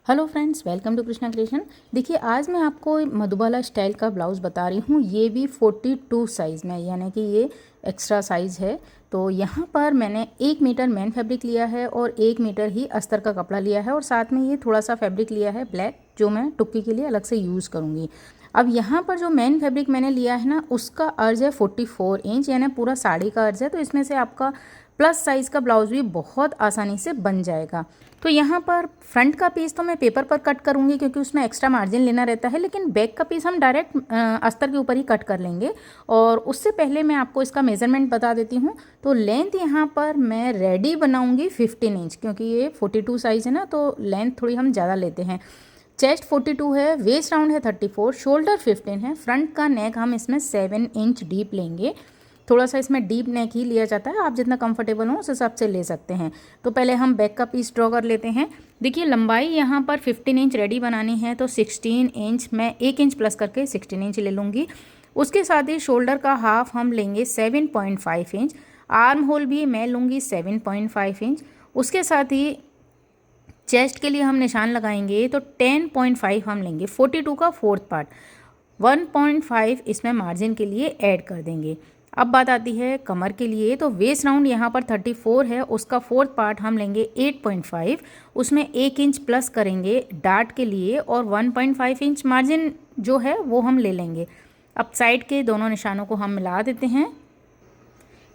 Hello friends, welcome to Krishna creation. देखिए, आज मैं आपको मधुबाला स्टाइल का ब्लाउज़ बता रही हूँ। ये भी 42 साइज़ में, यानी कि ये एक्स्ट्रा साइज़ है। तो यहाँ पर मैंने 1 मीटर मेन फैब्रिक लिया है और 1 मीटर ही अस्तर का कपड़ा लिया है और साथ में ये थोड़ा सा फैब्रिक लिया है ब्लैक, जो मैं टुक्की के लिए अलग से यूज़ करूँगी। अब यहाँ पर जो मेन फैब्रिक मैंने लिया है ना, उसका अर्ज है 44 इंच, यानी पूरा साड़ी का अर्ज है। तो इसमें से आपका प्लस साइज़ का ब्लाउज़ भी बहुत आसानी से बन जाएगा। तो यहाँ पर फ्रंट का पीस तो मैं पेपर पर कट करूँगी क्योंकि उसमें एक्स्ट्रा मार्जिन लेना रहता है, लेकिन बैक का पीस हम डायरेक्ट अस्तर के ऊपर ही कट कर लेंगे। और उससे पहले मैं आपको इसका मेज़रमेंट बता देती हूँ। तो लेंथ यहाँ पर मैं रेडी बनाऊँगी 15 इंच, क्योंकि ये 42 साइज़ है ना, तो लेंथ थोड़ी हम ज़्यादा लेते हैं। चेस्ट 42 है, वेस्ट राउंड है 34, शोल्डर 15 है। फ्रंट का नेक हम इसमें 7 इंच डीप लेंगे। थोड़ा सा इसमें डीप नेक ही लिया जाता है, आप जितना कंफर्टेबल हो उस हिसाब से ले सकते हैं। तो पहले हम बैक का पीस ड्रॉ कर लेते हैं। देखिए, लंबाई यहाँ पर 15 इंच रेडी बनानी है, तो 16 इंच मैं 1 इंच प्लस करके 16 इंच ले लूँगी। उसके साथ ही शोल्डर का हाफ हम लेंगे 7.5 इंच। आर्म होल भी मैं लूँगी 7.5 इंच। उसके साथ ही चेस्ट के लिए हम निशान लगाएंगे तो 10.5 हम लेंगे, 42 का फोर्थ पार्ट। 1.5 इसमें मार्जिन के लिए ऐड कर देंगे। अब बात आती है कमर के लिए। तो वेस्ट राउंड यहाँ पर 34 है, उसका फोर्थ पार्ट हम लेंगे 8.5, उसमें 1 इंच प्लस करेंगे डार्ट के लिए और 1.5 इंच मार्जिन जो है वो हम ले लेंगे। अब साइड के दोनों निशानों को हम मिला देते हैं।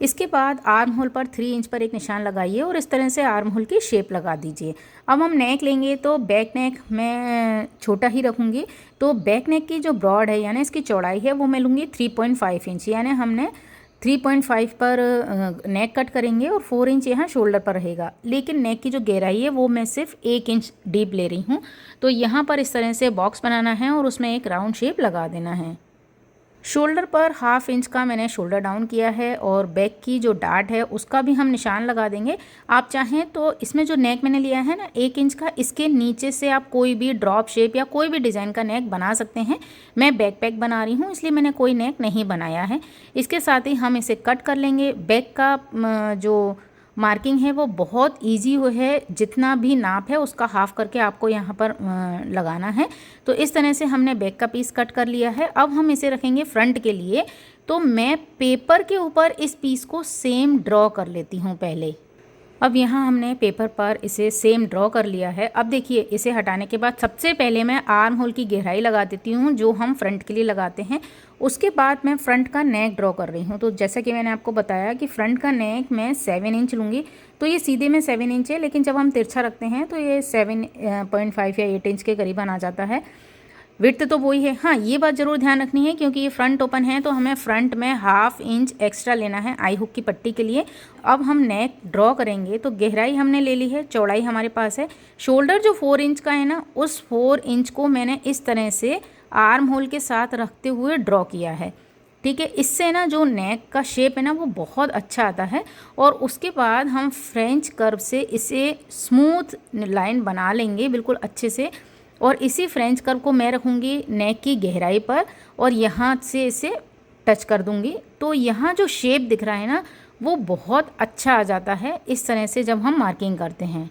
इसके बाद आर्म होल पर 3 इंच पर एक निशान लगाइए और इस तरह से आर्म होल की शेप लगा दीजिए। अब हम नेक लेंगे, तो बैक नेक मैं छोटा ही रखूँगी। तो बैक नेक की जो ब्रॉड है, यानी इसकी चौड़ाई है, वो मैं लूँगी 3.5 इंच, यानी हमने 3.5 पर नेक कट करेंगे और 4 इंच यहाँ शोल्डर पर रहेगा। लेकिन नेक की जो गहराई है वो मैं सिर्फ 1 इंच डीप ले रही हूँ। तो यहाँ पर इस तरह से बॉक्स बनाना है और उसमें एक राउंड शेप लगा देना है। शोल्डर पर हाफ इंच का मैंने शोल्डर डाउन किया है और बैक की जो डार्ट है उसका भी हम निशान लगा देंगे। आप चाहें तो इसमें जो नेक मैंने लिया है ना 1 इंच का, इसके नीचे से आप कोई भी ड्रॉप शेप या कोई भी डिज़ाइन का नेक बना सकते हैं। मैं बैकपैक बना रही हूँ, इसलिए मैंने कोई नेक नहीं बनाया है। इसके साथ ही हम इसे कट कर लेंगे। बैक का जो मार्किंग है वो बहुत इजी है, जितना भी नाप है उसका हाफ करके आपको यहाँ पर लगाना है। तो इस तरह से हमने बैक का पीस कट कर लिया है। अब हम इसे रखेंगे फ्रंट के लिए। तो मैं पेपर के ऊपर इस पीस को सेम ड्रॉ कर लेती हूँ पहले। अब यहाँ हमने पेपर पर इसे सेम ड्रॉ कर लिया है। अब देखिए, इसे हटाने के बाद सबसे पहले मैं आर्म होल की गहराई लगा देती हूँ, जो हम फ्रंट के लिए लगाते हैं। उसके बाद मैं फ्रंट का नेक ड्रॉ कर रही हूँ। तो जैसा कि मैंने आपको बताया कि फ्रंट का नेक मैं 7 इंच लूँगी। तो ये सीधे में 7 इंच है, लेकिन जब हम तिरछा रखते हैं तो ये 7.5 या 8 इंच के करीब आ जाता है। विड्थ तो वही है। हाँ, ये बात ज़रूर ध्यान रखनी है, क्योंकि ये फ्रंट ओपन है तो हमें फ्रंट में हाफ इंच एक्स्ट्रा लेना है आई हुक की पट्टी के लिए। अब हम नेक ड्रॉ करेंगे। तो गहराई हमने ले ली है, चौड़ाई हमारे पास है। शोल्डर जो 4 इंच का है ना, उस 4 इंच को मैंने इस तरह से आर्म होल के साथ रखते हुए ड्रॉ किया है। ठीक है, इससे ना जो नेक का शेप है ना वो बहुत अच्छा आता है। और उसके बाद हम फ्रेंच कर्व से इसे स्मूथ लाइन बना लेंगे बिल्कुल अच्छे से। और इसी फ्रेंच कर्व को मैं रखूँगी नेक की गहराई पर और यहाँ से इसे टच कर दूँगी। तो यहाँ जो शेप दिख रहा है ना, वो बहुत अच्छा आ जाता है इस तरह से जब हम मार्किंग करते हैं।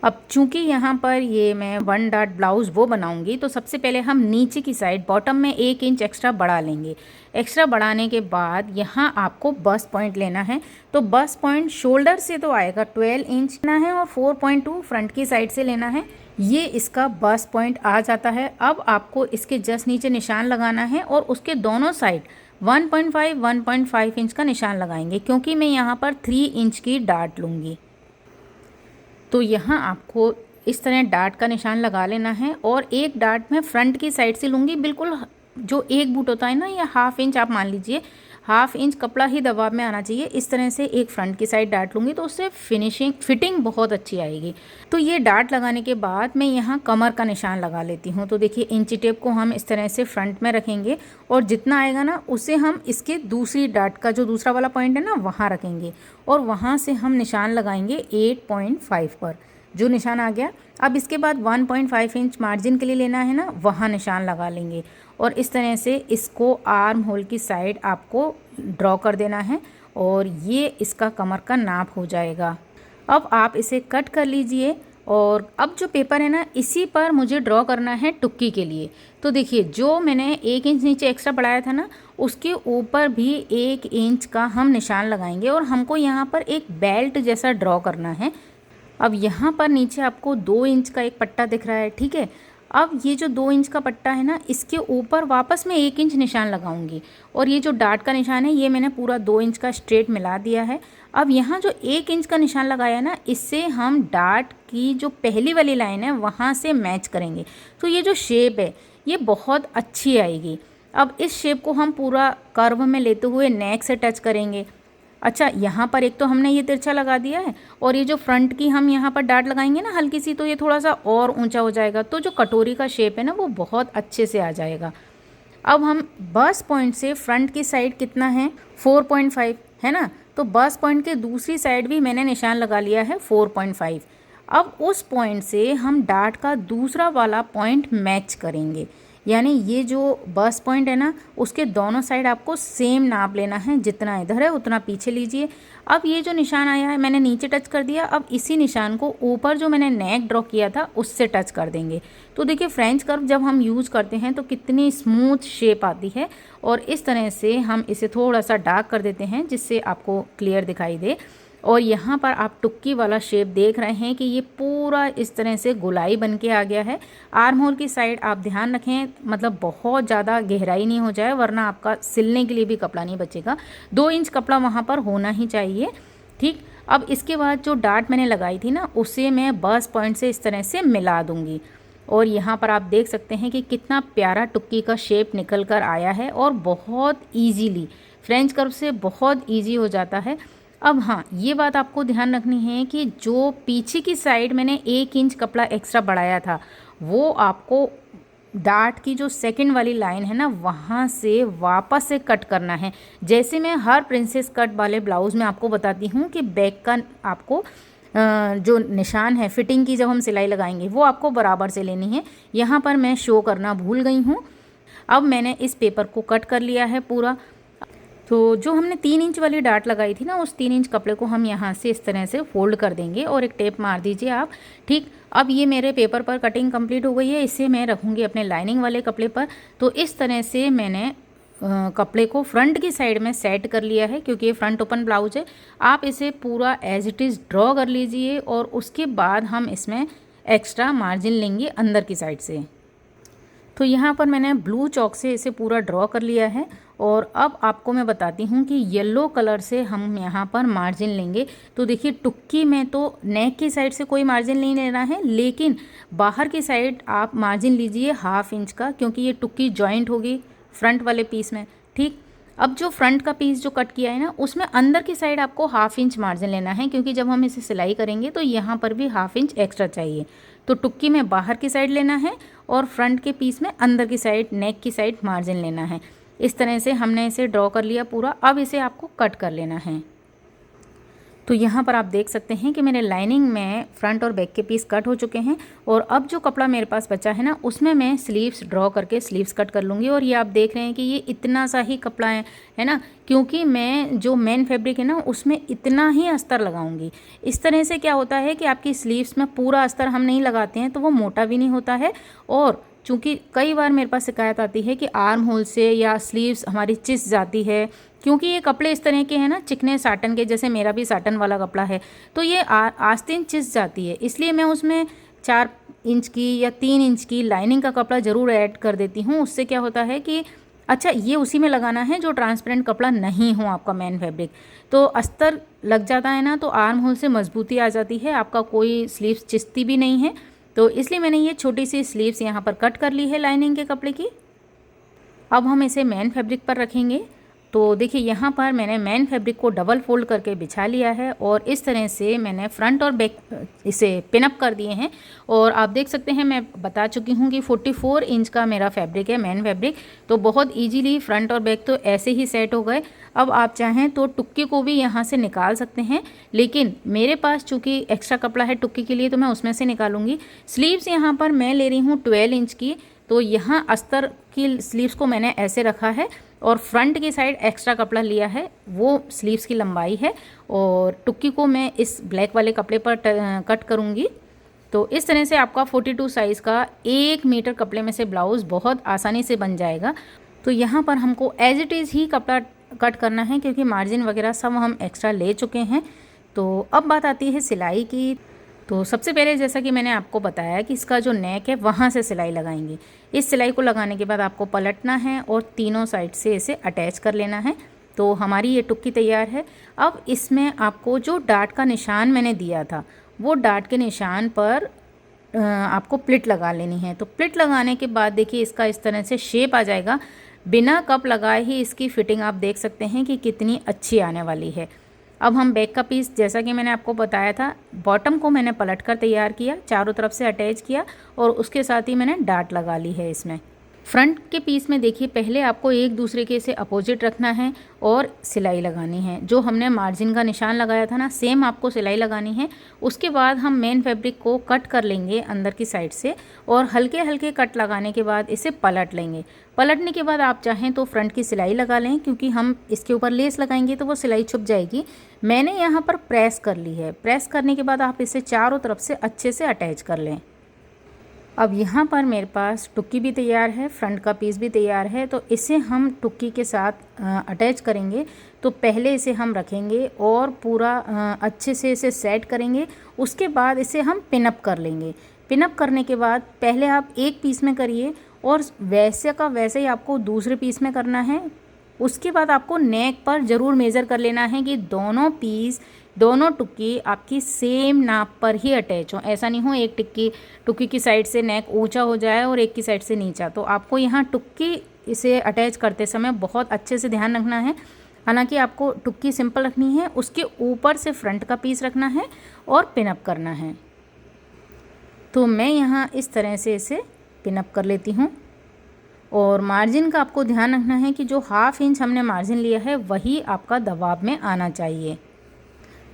अब चूंकि यहाँ पर ये मैं 1 डॉट ब्लाउज़ वो बनाऊंगी, तो सबसे पहले हम नीचे की साइड बॉटम में 1 इंच एक्स्ट्रा बढ़ा लेंगे। एक्स्ट्रा बढ़ाने के बाद यहाँ आपको बस्ट पॉइंट लेना है। तो बस्ट पॉइंट शोल्डर से तो आएगा 12 इंच लेना है और 4.2 फ्रंट की साइड से लेना है। ये इसका बस्ट पॉइंट आ जाता है। अब आपको इसके जस्ट नीचे निशान लगाना है और उसके दोनों साइड 1.5 इंच का निशान लगाएंगे, क्योंकि मैं यहाँ पर 3 इंच की डार्ट लूँगी। तो यहाँ आपको इस तरह डार्ट का निशान लगा लेना है और एक डार्ट मैं फ्रंट की साइड से लूँगी। बिल्कुल जो एक बूट होता है ना, या हाफ इंच आप मान लीजिए, हाफ इंच कपड़ा ही दबाव में आना चाहिए। इस तरह से एक फ्रंट की साइड डार्ट लूँगी, तो उससे फिटिंग बहुत अच्छी आएगी। तो ये डार्ट लगाने के बाद मैं यहाँ कमर का निशान लगा लेती हूँ। तो देखिए, इंची टेप को हम इस तरह से फ्रंट में रखेंगे और जितना आएगा ना उसे हम इसके दूसरी डार्ट का जो दूसरा वाला पॉइंट है ना वहाँ रखेंगे और वहाँ से हम निशान लगाएंगे 8.5 पर, जो निशान आ गया। अब इसके बाद 1.5 इंच मार्जिन के लिए लेना है ना, वहाँ निशान लगा लेंगे और इस तरह से इसको आर्म होल की साइड आपको ड्रॉ कर देना है और ये इसका कमर का नाप हो जाएगा। अब आप इसे कट कर लीजिए और अब जो पेपर है ना, इसी पर मुझे ड्रॉ करना है टुक्की के लिए। तो देखिए, जो मैंने 1 इंच नीचे एक्स्ट्रा बढ़ाया था ना, उसके ऊपर भी 1 इंच का हम निशान लगाएंगे और हमको यहाँ पर एक बेल्ट जैसा ड्रॉ करना है। अब यहाँ पर नीचे आपको 2 इंच का एक पट्टा दिख रहा है, ठीक है। अब ये जो 2 इंच का पट्टा है ना, इसके ऊपर वापस मैं 1 इंच निशान लगाऊंगी और ये जो डार्ट का निशान है, ये मैंने पूरा 2 इंच का स्ट्रेट मिला दिया है। अब यहाँ जो 1 इंच का निशान लगाया ना, इससे हम डार्ट की जो पहली वाली लाइन है वहाँ से मैच करेंगे। तो ये जो शेप है ये बहुत अच्छी आएगी। अब इस शेप को हम पूरा कर्व में लेते हुए नेक से टच करेंगे। अच्छा, यहाँ पर एक तो हमने ये तिरछा लगा दिया है और ये जो फ्रंट की हम यहाँ पर डार्ट लगाएंगे ना हल्की सी, तो ये थोड़ा सा और ऊंचा हो जाएगा, तो जो कटोरी का शेप है ना वो बहुत अच्छे से आ जाएगा। अब हम बस पॉइंट से फ्रंट की साइड कितना है, 4.5 है ना, तो बस पॉइंट के दूसरी साइड भी मैंने निशान लगा लिया है 4.5। अब उस पॉइंट से हम डार्ट का दूसरा वाला पॉइंट मैच करेंगे, यानी ये जो बस पॉइंट है ना, उसके दोनों साइड आपको सेम नाप लेना है, जितना इधर है उतना पीछे लीजिए। अब ये जो निशान आया है मैंने नीचे टच कर दिया। अब इसी निशान को ऊपर जो मैंने नेक ड्रॉ किया था उससे टच कर देंगे। तो देखिए, फ्रेंच कर्व जब हम यूज़ करते हैं तो कितनी स्मूथ शेप आती है। और इस तरह से हम इसे थोड़ा सा डार्क कर देते हैं जिससे आपको क्लियर दिखाई दे। और यहाँ पर आप टुक्की वाला शेप देख रहे हैं कि ये पूरा इस तरह से गोलाई बन के आ गया है। आर्म होल की साइड आप ध्यान रखें, मतलब बहुत ज़्यादा गहराई नहीं हो जाए, वरना आपका सिलने के लिए भी कपड़ा नहीं बचेगा। 2 इंच कपड़ा वहाँ पर होना ही चाहिए, ठीक। अब इसके बाद जो डार्ट मैंने लगाई थी ना, उसे मैं बस पॉइंट से इस तरह से मिला दूँगी। और यहाँ पर आप देख सकते हैं कि कितना प्यारा टुक्की का शेप निकल कर आया है और बहुत ईजीली फ्रेंच कर्व से बहुत ईजी हो जाता है। अब हाँ, ये बात आपको ध्यान रखनी है कि जो पीछे की साइड मैंने 1 इंच कपड़ा एक्स्ट्रा बढ़ाया था, वो आपको डार्ट की जो सेकंड वाली लाइन है ना, वहाँ से वापस से कट करना है। जैसे मैं हर प्रिंसेस कट वाले ब्लाउज़ में आपको बताती हूँ कि बैक का आपको जो निशान है फिटिंग की, जब हम सिलाई लगाएंगे वो आपको बराबर से लेनी है। यहाँ पर मैं शो करना भूल गई हूँ। अब मैंने इस पेपर को कट कर लिया है पूरा। तो जो हमने 3 इंच वाली डार्ट लगाई थी ना, उस 3 इंच कपड़े को हम यहाँ से इस तरह से फोल्ड कर देंगे और एक टेप मार दीजिए आप, ठीक। अब ये मेरे पेपर पर कटिंग कंप्लीट हो गई है। इसे मैं रखूँगी अपने लाइनिंग वाले कपड़े पर। तो इस तरह से मैंने कपड़े को फ्रंट की साइड में सेट कर लिया है, क्योंकि ये फ्रंट ओपन ब्लाउज है। आप इसे पूरा एज इट इज़ ड्रॉ कर लीजिए और उसके बाद हम इसमें एक्स्ट्रा मार्जिन लेंगे अंदर की साइड से। तो यहाँ पर मैंने ब्लू चॉक से इसे पूरा ड्रॉ कर लिया है। और अब आपको मैं बताती हूँ कि येलो कलर से हम यहाँ पर मार्जिन लेंगे। तो देखिए, टुक्की में तो नेक की साइड से कोई मार्जिन नहीं लेना है, लेकिन बाहर की साइड आप मार्जिन लीजिए 1/2 इंच का, क्योंकि ये टुक्की जॉइंट होगी फ्रंट वाले पीस में, ठीक। अब जो फ्रंट का पीस जो कट किया है ना, उसमें अंदर की साइड आपको 1/2 इंच मार्जिन लेना है, क्योंकि जब हम इसे सिलाई करेंगे तो यहाँ पर भी 1/2 इंच एक्स्ट्रा चाहिए। तो टुक्की में बाहर की साइड लेना है और फ्रंट के पीस में अंदर की साइड, नेक की साइड मार्जिन लेना है। इस तरह से हमने इसे ड्रॉ कर लिया पूरा। अब इसे आपको कट कर लेना है। तो यहाँ पर आप देख सकते हैं कि मेरे लाइनिंग में फ्रंट और बैक के पीस कट हो चुके हैं। और अब जो कपड़ा मेरे पास बचा है ना, उसमें मैं स्लीव्स ड्रॉ करके स्लीव्स कट कर लूँगी। और ये आप देख रहे हैं कि ये इतना सा ही कपड़ा है ना, क्योंकि मैं जो मेन फैब्रिक है ना, उसमें इतना ही अस्तर लगाऊंगी। इस तरह से क्या होता है कि आपकी स्लीव्स में पूरा अस्तर हम नहीं लगाते हैं तो वो मोटा भी नहीं होता है। और चूँकि कई बार मेरे पास शिकायत आती है कि आर्म होल से या स्लीव्स हमारी चिस जाती है, क्योंकि ये कपड़े इस तरह के हैं ना, चिकने साटन के, जैसे मेरा भी साटन वाला कपड़ा है, तो ये आस्तीन चिस जाती है। इसलिए मैं उसमें 4 इंच की या 3 इंच की लाइनिंग का कपड़ा ज़रूर ऐड कर देती हूँ। उससे क्या होता है कि अच्छा, ये उसी में लगाना है जो ट्रांसपेरेंट कपड़ा नहीं हो आपका मेन फैब्रिक। तो अस्तर लग जाता है ना, तो आर्म होल से मजबूती आ जाती है, आपका कोई स्लीव्स चिस्ती भी नहीं है। तो इसलिए मैंने ये छोटी सी स्लीव्स यहाँ पर कट कर ली है लाइनिंग के कपड़े की। अब हम इसे मेन फैब्रिक पर रखेंगे। तो देखिए, यहाँ पर मैंने मेन फैब्रिक को डबल फोल्ड करके बिछा लिया है और इस तरह से मैंने फ्रंट और बैक इसे पिनअप कर दिए हैं। और आप देख सकते हैं, मैं बता चुकी हूँ कि 44 इंच का मेरा फैब्रिक है, मेन फैब्रिक। तो बहुत इजीली फ्रंट और बैक तो ऐसे ही सेट हो गए। अब आप चाहें तो टुक्की को भी यहाँ से निकाल सकते हैं, लेकिन मेरे पास चूँकि एक्स्ट्रा कपड़ा है टुक्की के लिए, तो मैं उसमें से निकालूंगी। स्लीव्स यहाँ पर मैं ले रही हूँ 12 इंच की। तो यहाँ अस्तर की स्लीव्स को मैंने ऐसे रखा है और फ्रंट की साइड एक्स्ट्रा कपड़ा लिया है, वो स्लीव्स की लंबाई है। और टुक्की को मैं इस ब्लैक वाले कपड़े पर कट करूँगी। तो इस तरह से आपका 42 साइज़ का 1 मीटर कपड़े में से ब्लाउज़ बहुत आसानी से बन जाएगा। तो यहाँ पर हमको एज इट इज़ ही कपड़ा कट करना है, क्योंकि मार्जिन वगैरह सब हम एक्स्ट्रा ले चुके हैं। तो अब बात आती है सिलाई की। तो सबसे पहले जैसा कि मैंने आपको बताया कि इसका जो नेक है वहाँ से सिलाई लगाएंगे। इस सिलाई को लगाने के बाद आपको पलटना है और तीनों साइड से इसे अटैच कर लेना है। तो हमारी ये टुक्की तैयार है। अब इसमें आपको जो डाट का निशान मैंने दिया था, वो डाट के निशान पर आपको प्लिट लगा लेनी है। तो प्लिट लगाने के बाद देखिए इसका इस तरह से शेप आ जाएगा। बिना कप लगाए ही इसकी फिटिंग आप देख सकते हैं कि कितनी अच्छी आने वाली है। अब हम बैक का पीस, जैसा कि मैंने आपको बताया था, बॉटम को मैंने पलट कर तैयार किया, चारों तरफ से अटैच किया और उसके साथ ही मैंने डाट लगा ली है इसमें। फ्रंट के पीस में देखिए पहले आपको एक दूसरे के से अपोजिट रखना है और सिलाई लगानी है। जो हमने मार्जिन का निशान लगाया था ना, सेम आपको सिलाई लगानी है। उसके बाद हम मेन फैब्रिक को कट कर लेंगे अंदर की साइड से और हल्के हल्के कट लगाने के बाद इसे पलट लेंगे। पलटने के बाद आप चाहें तो फ्रंट की सिलाई लगा लें, क्योंकि हम इसके ऊपर लेस लगाएंगे तो वो सिलाई छुप जाएगी। मैंने यहाँ पर प्रेस कर ली है। प्रेस करने के बाद आप इसे चारों तरफ से अच्छे से अटैच कर लें। अब यहाँ पर मेरे पास टुक्की भी तैयार है, फ्रंट का पीस भी तैयार है। तो इसे हम टुक्की के साथ अटैच करेंगे। तो पहले इसे हम रखेंगे और पूरा अच्छे से इसे सेट करेंगे। उसके बाद इसे हम पिनअप कर लेंगे। पिनअप करने के बाद पहले आप एक पीस में करिए और वैसे का वैसे ही आपको दूसरे पीस में करना है। उसके बाद आपको नेक पर ज़रूर मेज़र कर लेना है कि दोनों पीस, दोनों टुक्की आपकी सेम नाप पर ही अटैच हो। ऐसा नहीं हो एक टुक्की की साइड से नेक ऊंचा हो जाए और एक की साइड से नीचा। तो आपको यहाँ टुक्की इसे अटैच करते समय बहुत अच्छे से ध्यान रखना है। हालांकि आपको टुक्की सिंपल रखनी है, उसके ऊपर से फ्रंट का पीस रखना है और पिनअप करना है। तो मैं यहाँ इस तरह से इसे पिनअप कर लेती हूँ। और मार्जिन का आपको ध्यान रखना है कि जो 1/2 इंच हमने मार्जिन लिया है वही आपका दबाव में आना चाहिए।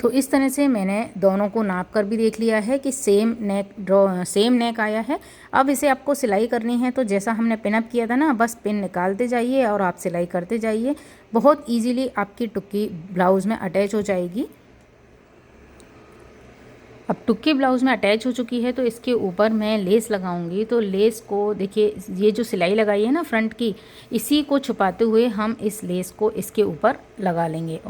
तो इस तरह से मैंने दोनों को नाप कर भी देख लिया है कि सेम नेक आया है। अब इसे आपको सिलाई करनी है। तो जैसा हमने पिनअप किया था ना, बस पिन निकालते जाइए और आप सिलाई करते जाइए। बहुत ईजीली आपकी टुक्की ब्लाउज़ में अटैच हो जाएगी। अब टुक्की ब्लाउज़ में अटैच हो चुकी है। तो इसके ऊपर मैं लेस लगाऊंगी। तो लेस को देखिए, ये जो सिलाई लगाई है ना फ्रंट की, इसी को छुपाते हुए हम इस लेस को इसके ऊपर लगा लेंगे।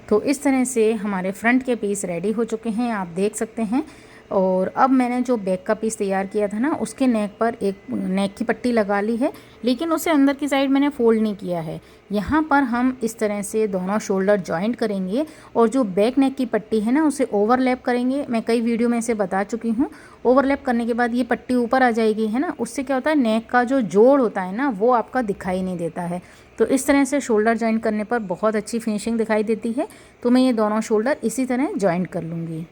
तो इस तरह से हमारे फ्रंट के पीस रेडी हो चुके हैं, आप देख सकते हैं। और अब मैंने जो बैक का पीस तैयार किया था ना, उसके नेक पर एक नेक की पट्टी लगा ली है, लेकिन उसे अंदर की साइड मैंने फोल्ड नहीं किया है। यहाँ पर हम इस तरह से दोनों शोल्डर जॉइंट करेंगे और जो बैक नेक की पट्टी है ना, उसे ओवरलैप करेंगे। मैं कई वीडियो में इसे बता चुकी हूँ। ओवरलैप करने के बाद ये पट्टी ऊपर आ जाएगी, है ना। उससे क्या होता है, नेक का जो जोड़ होता है ना, वो आपका दिखाई नहीं देता है। तो इस तरह से शोल्डर जॉइंट करने पर बहुत अच्छी फिनिशिंग दिखाई देती है। तो मैं ये दोनों शोल्डर इसी तरह जॉइंट कर लूँगी।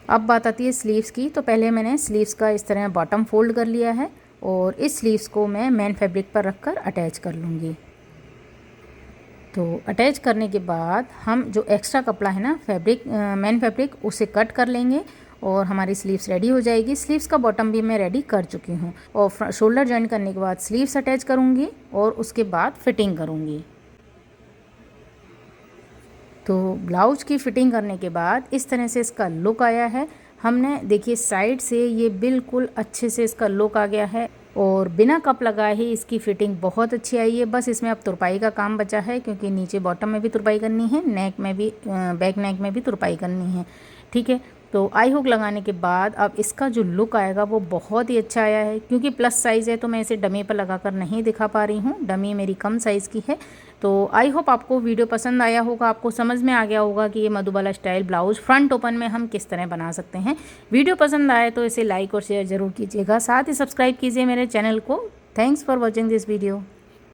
अब बात आती है स्लीव्स की। तो पहले मैंने स्लीव्स का इस तरह बॉटम फोल्ड कर लिया है और इस स्लीव्स को मैं मेन फैब्रिक पर रखकर अटैच कर लूँगी। तो अटैच करने के बाद हम जो एक्स्ट्रा कपड़ा है ना, मेन फैब्रिक, उसे कट कर लेंगे और हमारी स्लीव्स रेडी हो जाएगी। स्लीव्स का बॉटम भी मैं रेडी कर चुकी हूँ। और शोल्डर जॉइंट करने के बाद स्लीव्स अटैच करूँगी और उसके बाद फिटिंग करूँगी। तो ब्लाउज की फ़िटिंग करने के बाद इस तरह से इसका लुक आया है। हमने देखिए साइड से ये बिल्कुल अच्छे से इसका लुक आ गया है और बिना कप लगाए ही इसकी फ़िटिंग बहुत अच्छी आई है। बस इसमें अब तुरपाई का काम बचा है, क्योंकि नीचे बॉटम में भी तुरपाई करनी है, नेक में भी, बैक नेक में भी तुरपाई करनी है। ठीक है। तो आई हुक लगाने के बाद अब इसका जो लुक आएगा वो बहुत ही अच्छा आया है। क्योंकि प्लस साइज़ है तो मैं इसे डमी पर लगाकर नहीं दिखा पा रही हूँ, डमी मेरी कम साइज़ की है। तो आई होप आपको वीडियो पसंद आया होगा, आपको समझ में आ गया होगा कि ये Madhubala style blouse front open में हम किस तरह बना सकते हैं। वीडियो पसंद आए तो इसे लाइक और शेयर ज़रूर कीजिएगा, साथ ही सब्सक्राइब कीजिए मेरे चैनल को। Thanks for watching this video.